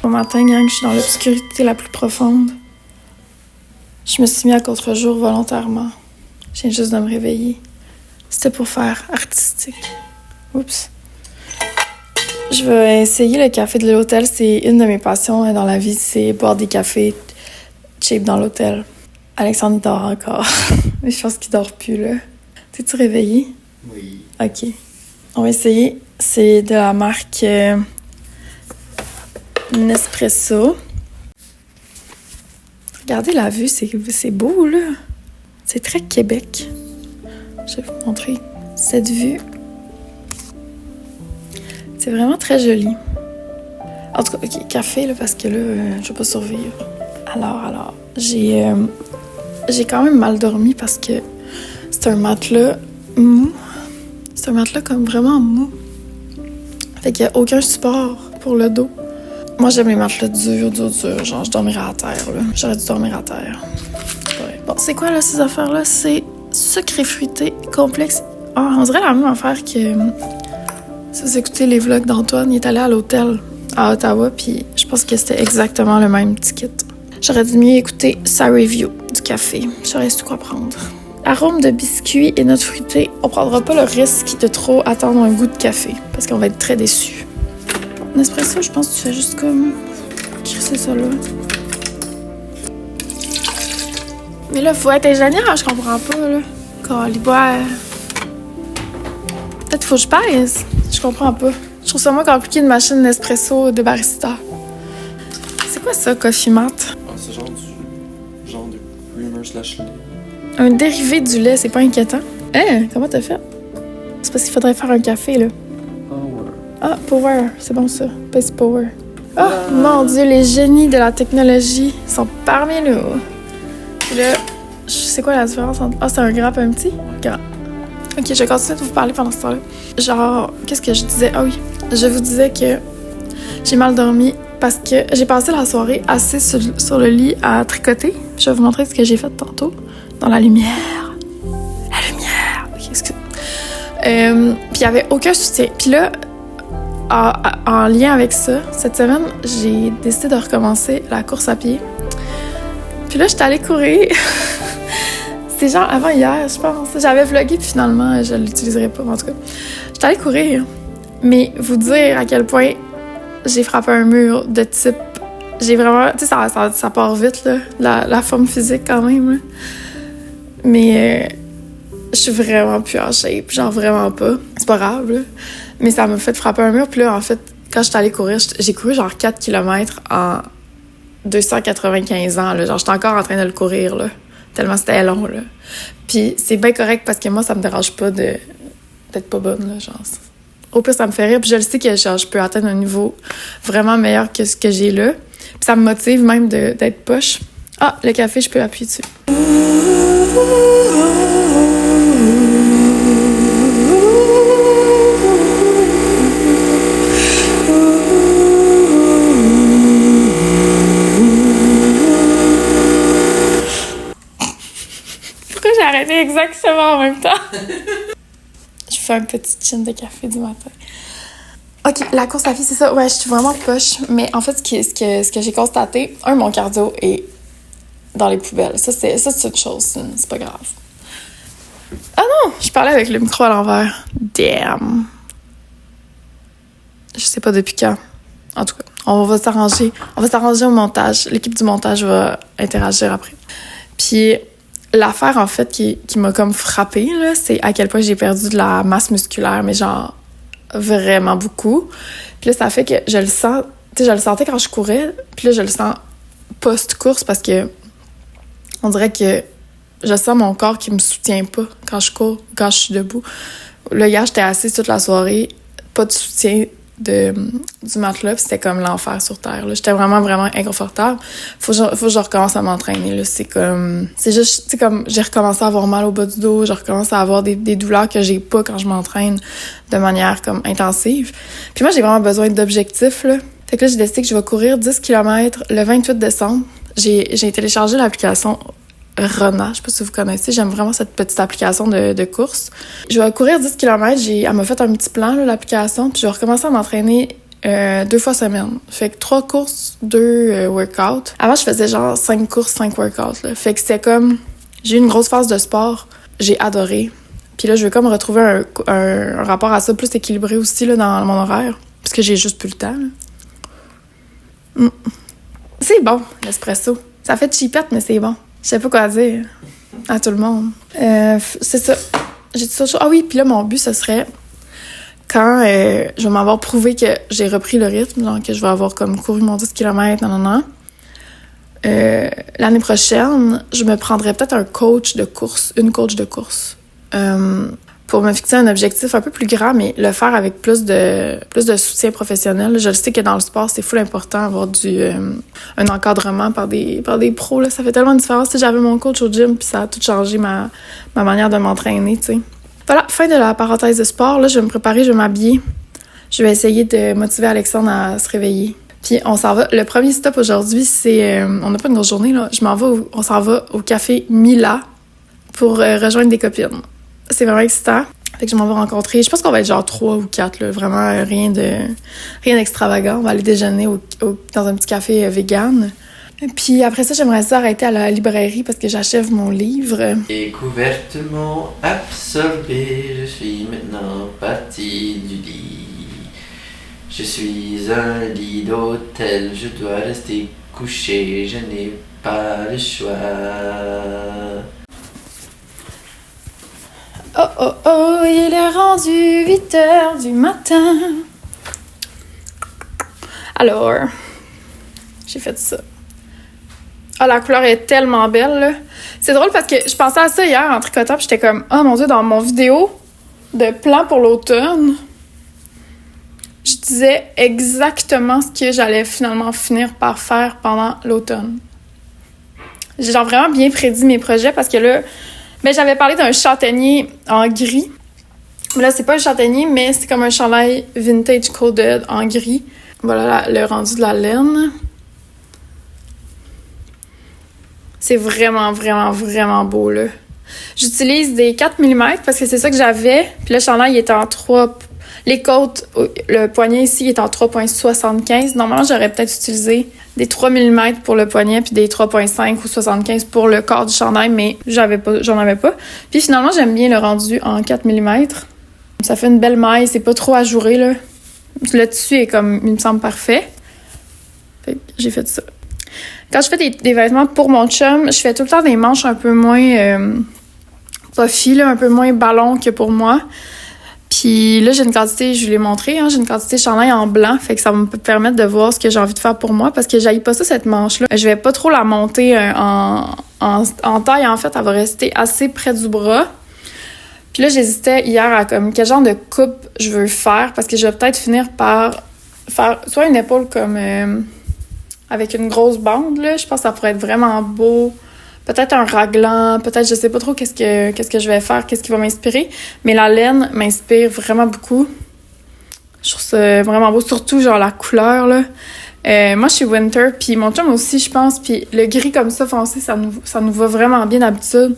Au matin, gang, je suis dans l'obscurité la plus profonde. Je me suis mis à contre-jour volontairement. Je viens juste de me réveiller. C'était pour faire artistique. Oups. Je vais essayer le café de l'hôtel. C'est une de mes passions dans la vie, c'est boire des cafés cheap dans l'hôtel. Alexandre, il dort encore. Mais je pense qu'il dort plus, là. T'es-tu réveillé? Oui. OK. On va essayer. C'est de la marque Nespresso. Regardez la vue, c'est beau, là. C'est très Québec. Je vais vous montrer cette vue. C'est vraiment très joli. En tout cas, OK, café, là, parce que là, je vais pas survivre. Alors, j'ai quand même mal dormi parce que c'est un matelas mou. C'est un matelas comme vraiment mou. Fait qu'il y a aucun support pour le dos. Moi, j'aime les matelas durs. Genre, je dormirais à terre, là. J'aurais dû dormir à terre. Ouais. Bon, c'est quoi, là, ces affaires-là? C'est sucré fruité complexe. Ah, on dirait la même affaire que... Si vous écoutez les vlogs d'Antoine, il est allé à l'hôtel à Ottawa, puis je pense que c'était exactement le même ticket. J'aurais dû mieux écouter sa review du café. J'aurais su quoi prendre. Arôme de biscuits et notes fruitées. On prendra pas le risque de trop attendre un goût de café, parce qu'on va être très déçus. Nespresso, je pense que tu fais juste comme... crisser ça là. Mais là, faut être ingénieur, je comprends pas, là. Quand il boit... Peut-être faut que je pèse. Je comprends pas. Je trouve ça moins compliqué une machine Nespresso de barista. C'est quoi ça, Coffee Mat? Ah, c'est genre de creamer slash lait. Un dérivé du lait, c'est pas inquiétant. Hein? Comment t'as fait? C'est parce qu'il faudrait faire un café, là. Power. Ah, Power. C'est bon, ça. Best Power. Oh, mon Dieu, les génies de la technologie sont parmi nous. Puis là, c'est quoi la différence entre... Ah, c'est un grand et un petit? Grand. Ok, je vais continuer de vous parler pendant ce temps-là. Genre, qu'est-ce que je disais? Ah oui, je vous disais que j'ai mal dormi parce que j'ai passé la soirée assise sur le lit à tricoter. Je vais vous montrer ce que j'ai fait tantôt. Dans la lumière. La lumière! Ok, excusez. Puis il n'y avait aucun soutien. Puis là, en lien avec ça, cette semaine, j'ai décidé de recommencer la course à pied. Puis là, j'étais allée courir. C'est genre avant hier, je pense. J'avais vlogué, puis finalement, je l'utiliserai pas, en tout cas. J'étais allée courir, mais vous dire à quel point j'ai frappé un mur de type... J'ai vraiment... Tu sais, ça part vite, là, la forme physique, quand même, là. Mais je suis vraiment plus en shape, genre vraiment pas. C'est pas grave, là. Mais ça m'a fait frapper un mur, puis là, en fait, quand j'étais allée courir, j'ai couru genre 4 km en 295 ans, là. Genre, j'étais encore en train de le courir, là. Tellement c'était long, là. Puis c'est bien correct parce que moi, ça me dérange pas d'être pas bonne, là, genre. Au pire, ça me fait rire. Puis je le sais que genre, je peux atteindre un niveau vraiment meilleur que ce que j'ai là. Puis ça me motive même d'être poche. Ah, le café, je peux appuyer dessus. Pourquoi j'ai arrêté exactement en même temps? Je fais un petit chin de café du matin. OK, la course à pied, c'est ça. Ouais, je suis vraiment poche. Mais en fait, ce que j'ai constaté, mon cardio est dans les poubelles. Ça, c'est une chose. C'est pas grave. Ah non! Je parlais avec le micro à l'envers. Damn! Je sais pas depuis quand. En tout cas, on va s'arranger. On va s'arranger au montage. L'équipe du montage va interagir après. Puis, l'affaire, en fait, qui m'a comme frappée, là, c'est à quel point j'ai perdu de la masse musculaire, mais genre vraiment beaucoup. Puis là, ça fait que je le sens... Tu sais, je le sentais quand je courais, puis là, je le sens post-course parce que on dirait que je sens mon corps qui me soutient pas quand je cours, quand je suis debout. Là, hier, j'étais assise toute la soirée, pas de soutien du matelas, puis c'était comme l'enfer sur Terre, là. J'étais vraiment, vraiment inconfortable. Faut que je recommence à m'entraîner, là. C'est juste, tu sais, comme j'ai recommencé à avoir mal au bas du dos, je recommence à avoir des douleurs que j'ai pas quand je m'entraîne de manière comme intensive. Puis moi, j'ai vraiment besoin d'objectifs, là. Fait que là, j'ai décidé que je vais courir 10 km le 28 décembre. J'ai téléchargé l'application Rona, je sais pas si vous connaissez, j'aime vraiment cette petite application de course. Je vais courir 10 km, elle m'a fait un petit plan, là, l'application, puis je vais recommencer à m'entraîner 2 fois semaine. Fait que 3 courses, 2 workouts. Avant, je faisais genre 5 courses, 5 workouts, là. Fait que c'était comme... J'ai eu une grosse phase de sport, j'ai adoré. Puis là, je veux comme retrouver un rapport à ça plus équilibré aussi, là, dans mon horaire, parce que j'ai juste plus le temps, là. C'est bon, l'espresso. Ça fait cheapette, mais c'est bon. Je sais pas quoi dire à tout le monde. C'est ça. J'ai dit ça. Ah oui, puis là, mon but, ce serait quand je vais m'avoir prouvé que j'ai repris le rythme, genre que je vais avoir comme couru mon 10 km, l'année prochaine, je me prendrais peut-être une coach de course, pour me fixer un objectif un peu plus grand, mais le faire avec plus de soutien professionnel. Je sais que dans le sport, c'est full important d'avoir un encadrement par des pros, là. Ça fait tellement de différence. Tu sais, j'avais mon coach au gym, puis ça a tout changé ma manière de m'entraîner, tu sais. Voilà, fin de la parenthèse de sport. Là, je vais me préparer, je vais m'habiller. Je vais essayer de motiver Alexandre à se réveiller. Puis on s'en va. Le premier stop aujourd'hui, c'est... on n'a pas une grosse journée, là. On s'en va au café Mila pour rejoindre des copines. C'est vraiment excitant. Fait que je m'en vais rencontrer. Je pense qu'on va être genre 3 ou 4, là. Vraiment rien d'extravagant. On va aller déjeuner dans un petit café vegan. Puis après ça, j'aimerais ça arrêter à la librairie parce que j'achève mon livre. Découvertement absorbé, je suis maintenant partie du lit. Je suis un lit d'hôtel, je dois rester couché, je n'ai pas le choix. Oh oh oh, il est rendu 8h du matin. Alors, j'ai fait ça. Ah, la couleur est tellement belle, là. C'est drôle parce que je pensais à ça hier en tricotant, puis j'étais comme, oh mon Dieu, dans mon vidéo de plan pour l'automne, je disais exactement ce que j'allais finalement finir par faire pendant l'automne. J'ai genre vraiment bien prédit mes projets parce que là, ben, j'avais parlé d'un châtaignier en gris. Mais là, c'est pas un châtaignier, mais c'est comme un chandail vintage coded en gris. Voilà le rendu de la laine. C'est vraiment, vraiment, vraiment beau, là. J'utilise des 4 mm parce que c'est ça que j'avais. Puis le chandail, il est en 3... Les côtes, le poignet ici, il est en 3,75. Normalement, j'aurais peut-être utilisé des 3 mm pour le poignet puis des 3,5 ou 75 pour le corps du chandail, mais j'en avais pas. Puis finalement, j'aime bien le rendu en 4 mm. Ça fait une belle maille, c'est pas trop ajouré, là. Le tissu est comme, il me semble parfait. Fait que j'ai fait ça. Quand je fais des vêtements pour mon chum, je fais tout le temps des manches un peu moins puffy, là, un peu moins ballon que pour moi. Puis là, j'ai une quantité, je vous l'ai montré, hein, j'ai une quantité de chandail en blanc, fait que ça va me permettre de voir ce que j'ai envie de faire pour moi, parce que j'haïs pas ça, cette manche-là. Je vais pas trop la monter en taille, en fait, elle va rester assez près du bras. Puis là, j'hésitais hier à comme quel genre de coupe je veux faire, parce que je vais peut-être finir par faire soit une épaule comme avec une grosse bande, là, je pense que ça pourrait être vraiment beau. Peut-être un raglan, peut-être, je sais pas trop qu'est-ce que je vais faire, qu'est-ce qui va m'inspirer. Mais la laine m'inspire vraiment beaucoup. Je trouve ça vraiment beau, surtout genre la couleur, là. Moi, je suis winter, puis mon chum aussi, je pense. Puis le gris comme ça, foncé, ça nous va vraiment bien d'habitude.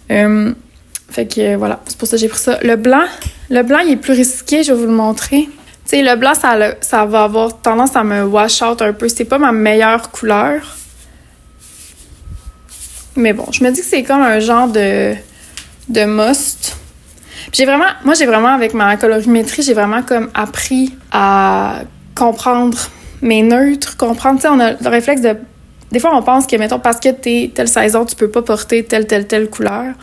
Fait que voilà, c'est pour ça que j'ai pris ça. Le blanc, il est plus risqué, je vais vous le montrer. Tu sais, le blanc, ça va avoir tendance à me wash out un peu. C'est pas ma meilleure couleur. Mais bon, je me dis que c'est comme un genre de must. Puis j'ai vraiment, avec ma colorimétrie, j'ai vraiment comme appris à comprendre mes neutres, comprendre, tu sais, on a le réflexe de... Des fois, on pense que, mettons, parce que t'es telle saison, tu peux pas porter telle couleur.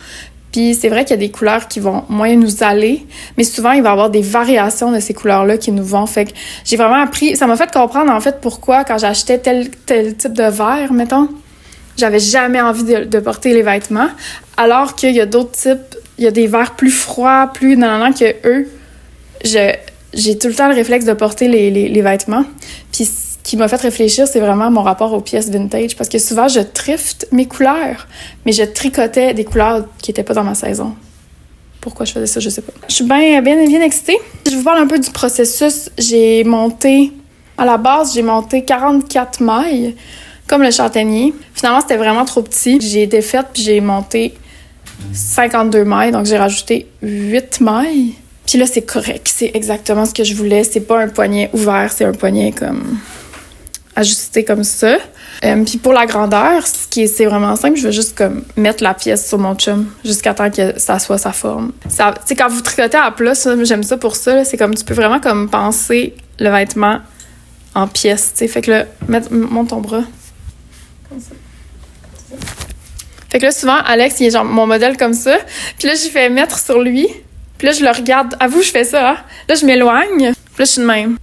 Puis c'est vrai qu'il y a des couleurs qui vont moins nous aller, mais souvent, il va y avoir des variations de ces couleurs-là qui nous vont. Fait que j'ai vraiment appris... Ça m'a fait comprendre, en fait, pourquoi, quand j'achetais tel type de vert, mettons, j'avais jamais envie de porter les vêtements, alors qu'il y a d'autres types, il y a des verres plus froids, plus que eux, j'ai tout le temps le réflexe de porter les vêtements. Puis ce qui m'a fait réfléchir, c'est vraiment mon rapport aux pièces vintage. Parce que souvent, je thrift mes couleurs, mais je tricotais des couleurs qui étaient pas dans ma saison. Pourquoi je faisais ça, je sais pas. Je suis bien excitée. Je vous parle un peu du processus. À la base, j'ai monté 44 mailles, comme le châtaignier. Finalement, c'était vraiment trop petit. J'ai été faite, puis j'ai monté 52 mailles, donc j'ai rajouté 8 mailles. Puis là, c'est correct. C'est exactement ce que je voulais. C'est pas un poignet ouvert, c'est un poignet comme ajusté comme ça. Puis pour la grandeur, c'est vraiment simple. Je veux juste comme mettre la pièce sur mon chum jusqu'à temps que ça soit sa forme. Ça, tu sais, quand vous tricotez à plat, ça, j'aime ça pour ça. Là, c'est comme tu peux vraiment comme penser le vêtement en pièces. Tu sais, fait que là, monte ton bras comme ça. Fait que là, souvent, Alex, il est genre mon modèle comme ça. Puis là, j'y fais mettre sur lui. Puis là, je le regarde. À vous, je fais ça, hein? Là, je m'éloigne. Puis là, je suis de même.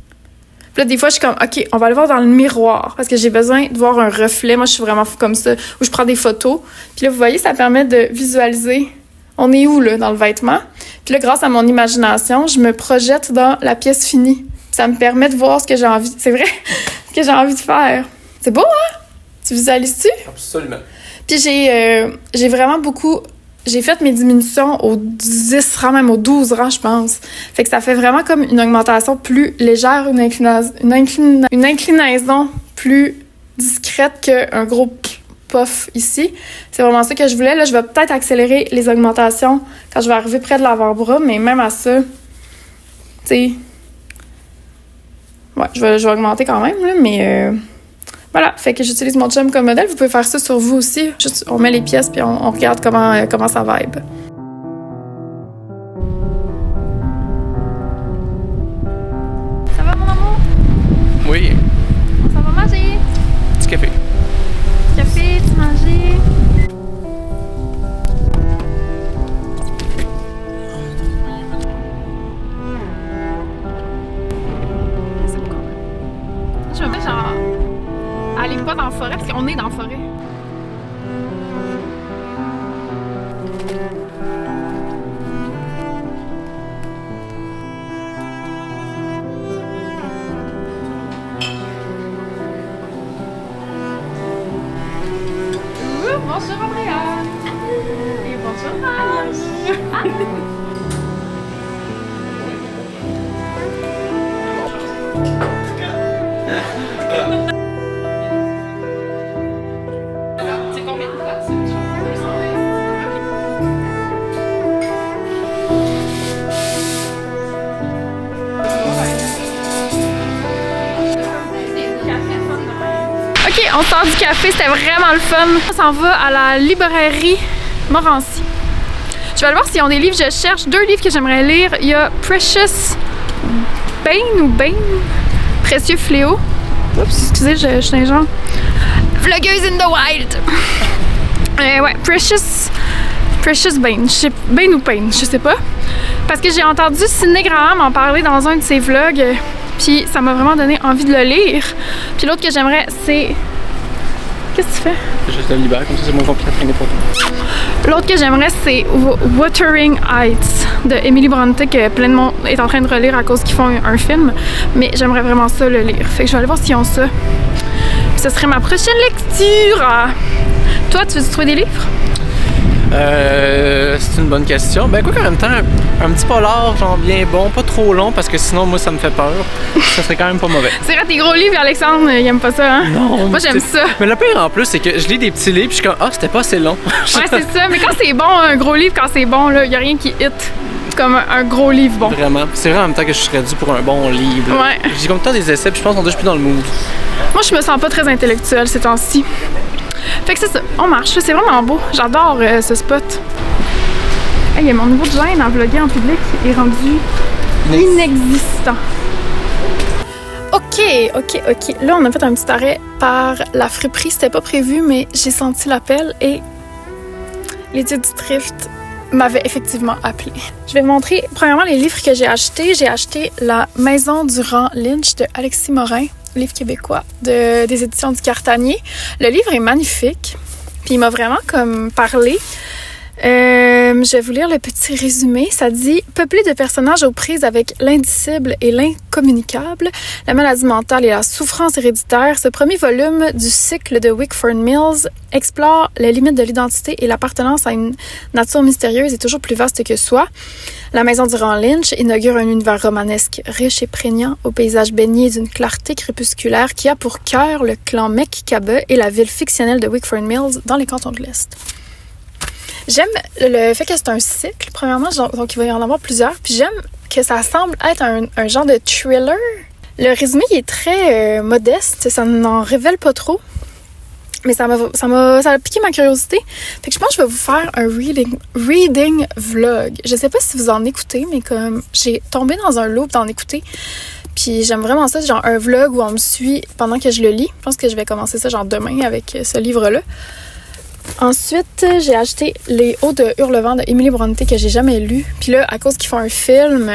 Puis là, des fois, je suis comme, OK, on va le voir dans le miroir. Parce que j'ai besoin de voir un reflet. Moi, je suis vraiment comme ça. Où je prends des photos. Puis là, vous voyez, ça permet de visualiser. On est où, là, dans le vêtement? Puis là, grâce à mon imagination, je me projette dans la pièce finie. Ça me permet de voir ce que j'ai envie. C'est vrai, ce que j'ai envie de faire. C'est beau, hein? Tu visualises-tu? Absolument. Puis j'ai vraiment beaucoup... J'ai fait mes diminutions au 10 rangs, même au 12 rangs, je pense. Fait que ça fait vraiment comme une augmentation plus légère, une inclinaison plus discrète qu'un gros puff ici. C'est vraiment ça que je voulais. Là, je vais peut-être accélérer les augmentations quand je vais arriver près de l'avant-bras, mais même à ça, tu sais... Ouais, je vais augmenter quand même, là, mais... Voilà, fait que j'utilise mon chum comme modèle. Vous pouvez faire ça sur vous aussi. Juste, on met les pièces puis on regarde comment ça vibe. Ça va, mon amour? Oui. Ça va manger? Petit café. Café, tu manger? C'est beau quand même. Je me mets genre... Allez pas dans la forêt, parce qu'on est dans la forêt. Bonjour Andrea! Et bonjour Raj! OK, on sort du café, c'était vraiment le fun. On s'en va à la librairie Morancy. Je vais aller voir s'ils ont des livres. Je cherche 2 livres que j'aimerais lire. Il y a Precious Bane, Précieux Fléau. Oups, excusez, je suis un genre. Vlogueuse in the Wild. Ouais, Precious Bane. Bane ou Pain, je sais pas. Parce que j'ai entendu Sidney Graham en parler dans un de ses vlogs. Puis ça m'a vraiment donné envie de le lire. Puis l'autre que j'aimerais, c'est... Qu'est-ce que tu fais? Je te libère, comme ça c'est moins compliqué à traîner pour toi. L'autre que j'aimerais, c'est Wuthering Heights de Emily Bronte, que plein de monde est en train de relire à cause qu'ils font un film. Mais j'aimerais vraiment ça le lire. Fait que je vais aller voir s'ils ont ça. Puis ce serait ma prochaine lecture. Toi, tu veux trouver des livres? C'est une bonne question. Ben quoi qu'en même temps, un petit polar, genre bien bon, pas trop long parce que sinon moi ça me fait peur. Ça serait quand même pas mauvais. C'est vrai, tes gros livres, Alexandre, il aime pas ça, hein? Non. Moi j'aime ça. Mais le pire en plus, c'est que je lis des petits livres puis je suis comme ah, c'était pas assez long. Ouais, c'est ça. Mais quand c'est bon, un gros livre, quand c'est bon, là, y a rien qui hit comme un gros livre bon. Vraiment. C'est vrai en même temps que je serais dû pour un bon livre. Ouais. J'ai comme tant des essais puis je pense qu'on est plus dans le mood. Moi, je me sens pas très intellectuelle ces temps-ci. Fait que c'est ça, on marche, c'est vraiment beau. J'adore ce spot. Hey, mon niveau de gêne à vlogger en public est rendu inexistant. OK. Là, on a fait un petit arrêt par la friperie. C'était pas prévu, mais j'ai senti l'appel et l'étude du thrift m'avait effectivement appelé. Je vais vous montrer, premièrement, les livres que j'ai achetés. J'ai acheté La Maison du rang Lynch de Alexis Morin, livre québécois des éditions du Cartanier. Le livre est magnifique, puis il m'a vraiment comme parlé. Je vais vous lire le petit résumé. Ça dit « Peuplé de personnages aux prises avec l'indicible et l'incommunicable, la maladie mentale et la souffrance héréditaire, ce premier volume du cycle de Wickford Mills explore les limites de l'identité et l'appartenance à une nature mystérieuse et toujours plus vaste que soi. La maison d'Iran Lynch inaugure un univers romanesque riche et prégnant, au paysage baigné d'une clarté crépusculaire qui a pour cœur le clan Mekkabe et la ville fictionnelle de Wickford Mills dans les cantons de l'Est. » J'aime le fait que c'est un cycle, premièrement, donc il va y en avoir plusieurs. Puis j'aime que ça semble être un genre de thriller. Le résumé il est très modeste, ça n'en révèle pas trop. Mais ça a piqué ma curiosité. Fait que je pense que je vais vous faire un reading vlog. Je sais pas si vous en écoutez, mais comme j'ai tombé dans un loop d'en écouter. Puis j'aime vraiment ça, genre un vlog où on me suit pendant que je le lis. Je pense que je vais commencer ça genre demain avec ce livre-là. Ensuite, j'ai acheté Les Hauts de Hurlevent de Emily Brontë que j'ai jamais lu. Puis là, à cause qu'ils font un film,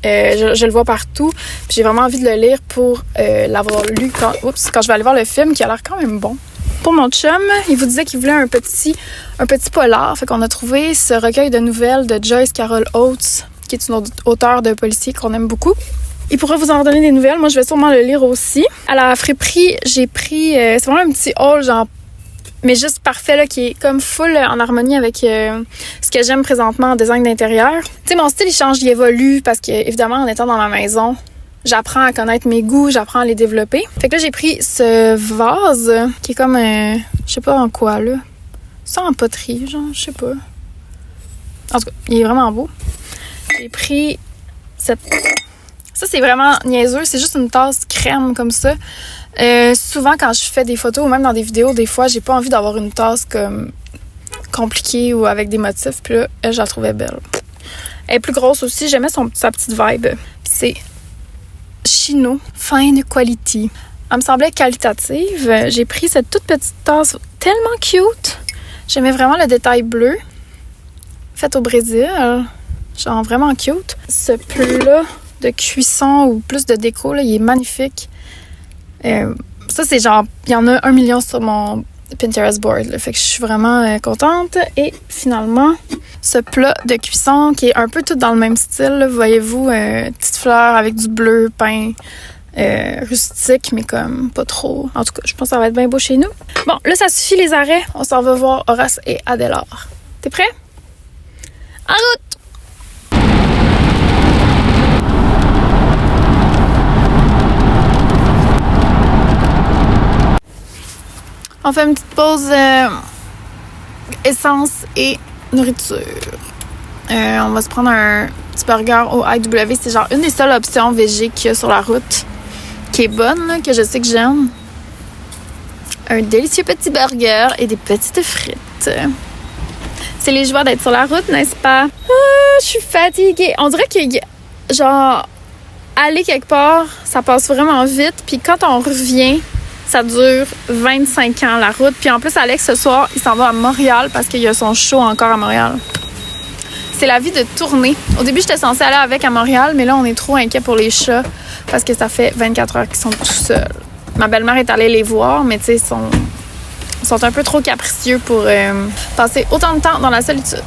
je le vois partout. Puis j'ai vraiment envie de le lire pour l'avoir lu quand je vais aller voir le film qui a l'air quand même bon. Pour mon chum, il vous disait qu'il voulait un petit polar. Fait qu'on a trouvé ce recueil de nouvelles de Joyce Carol Oates, qui est une auteure de policier qu'on aime beaucoup. Il pourrait vous en donner des nouvelles. Moi, je vais sûrement le lire aussi. À la friperie, j'ai pris... c'est vraiment un petit haul, genre mais juste parfait, là, qui est comme full en harmonie avec ce que j'aime présentement en design d'intérieur. Tu sais, mon style, il change, il évolue parce que, évidemment, en étant dans ma maison, j'apprends à connaître mes goûts, j'apprends à les développer. Fait que là, j'ai pris ce vase qui est comme, je sais pas en quoi, là. C'est en poterie, genre, je sais pas. En tout cas, il est vraiment beau. J'ai pris cette... Ça, c'est vraiment niaiseux, c'est juste une tasse crème comme ça. Souvent, quand je fais des photos ou même dans des vidéos, des fois, j'ai pas envie d'avoir une tasse comme compliquée ou avec des motifs. Puis là, je la trouvais belle. Elle est plus grosse aussi. J'aimais sa petite vibe. Puis c'est Chino Fine Quality. Elle me semblait qualitative. J'ai pris cette toute petite tasse tellement cute. J'aimais vraiment le détail bleu. Fait au Brésil. Genre vraiment cute. Ce plat de cuisson ou plus de déco, là, il est magnifique. Ça, c'est genre... Il y en a 1 million sur mon Pinterest board. Là, fait que je suis vraiment contente. Et finalement, ce plat de cuisson qui est un peu tout dans le même style. Là, voyez-vous, petite fleur avec du bleu peint rustique, mais comme pas trop. En tout cas, je pense que ça va être bien beau chez nous. Bon, là, ça suffit les arrêts. On s'en va voir Horace et Adélard. T'es prêt? En route! On fait une petite pause essence et nourriture. On va se prendre un petit burger au IW. C'est genre une des seules options végé qu'il y a sur la route qui est bonne, là, que je sais que j'aime. Un délicieux petit burger et des petites frites. C'est les joies d'être sur la route, n'est-ce pas? Ah, je suis fatiguée. On dirait que, genre, aller quelque part, ça passe vraiment vite. Puis quand on revient... Ça dure 25 ans, la route. Puis en plus, Alex, ce soir, il s'en va à Montréal parce qu'il y a son show encore à Montréal. C'est la vie de tournée. Au début, j'étais censée aller avec à Montréal, mais là, on est trop inquiets pour les chats parce que ça fait 24 heures qu'ils sont tout seuls. Ma belle-mère est allée les voir, mais tu sais, ils sont un peu trop capricieux pour passer autant de temps dans la solitude.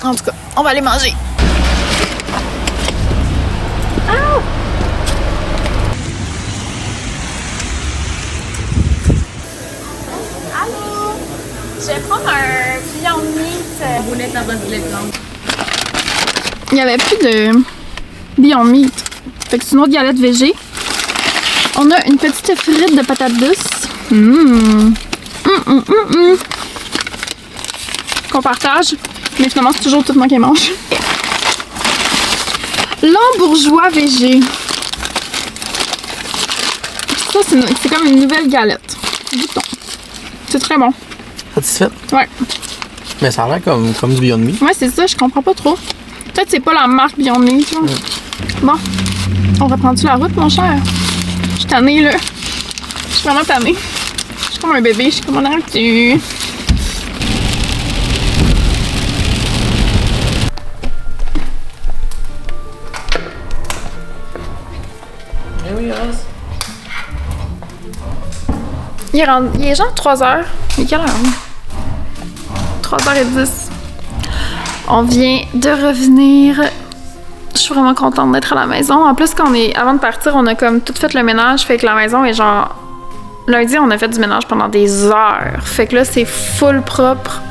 En tout cas, on va aller manger. Ah! Je vais prendre un Beyond Meat. Boulette à basilic blanc. Il n'y avait plus de Beyond Meat. Fait que c'est une autre galette végé. On a une petite frite de patates douces. Qu'on partage. Mais finalement, c'est toujours tout le monde qui mange. L'embourgeois végé. Ça, c'est comme une nouvelle galette. Goûtons. C'est très bon. Satisfaite? Ouais. Mais ça a l'air comme du Beyond Meat. Ouais, c'est ça, je comprends pas trop. Peut-être que c'est pas la marque Beyond Meat, tu vois. Bon, on reprend-tu la route, mon cher? Je suis tannée, là. Je suis vraiment tannée. Je suis comme un bébé, je suis comme on arrête-tu? Eh oui, Horace. Il est genre 3h. Mais quelle heure? 3h10. On vient de revenir. Je suis vraiment contente d'être à la maison. En plus, avant de partir, on a comme tout fait le ménage. Fait que la maison est genre... Lundi, on a fait du ménage pendant des heures. Fait que là, c'est full propre.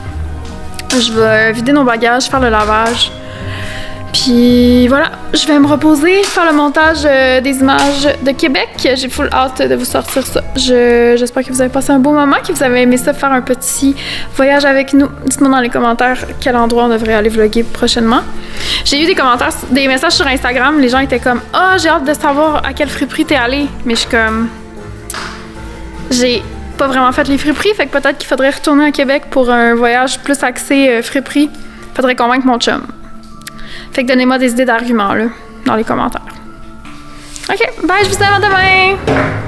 Je vais vider nos bagages, faire le lavage. Puis voilà, je vais me reposer, faire le montage des images de Québec. J'ai full hâte de vous sortir ça. J'espère que vous avez passé un beau moment, que vous avez aimé ça, faire un petit voyage avec nous. Dites-moi dans les commentaires quel endroit on devrait aller vlogger prochainement. J'ai eu des messages sur Instagram. Les gens étaient comme « Ah, j'ai hâte de savoir à quel friperie t'es allé. » Mais je suis comme... J'ai pas vraiment fait les friperies, fait que peut-être qu'il faudrait retourner à Québec pour un voyage plus axé friperie. Faudrait convaincre mon chum. Fait que donnez-moi des idées d'arguments, là, dans les commentaires. OK, bye, je vous aime, à demain!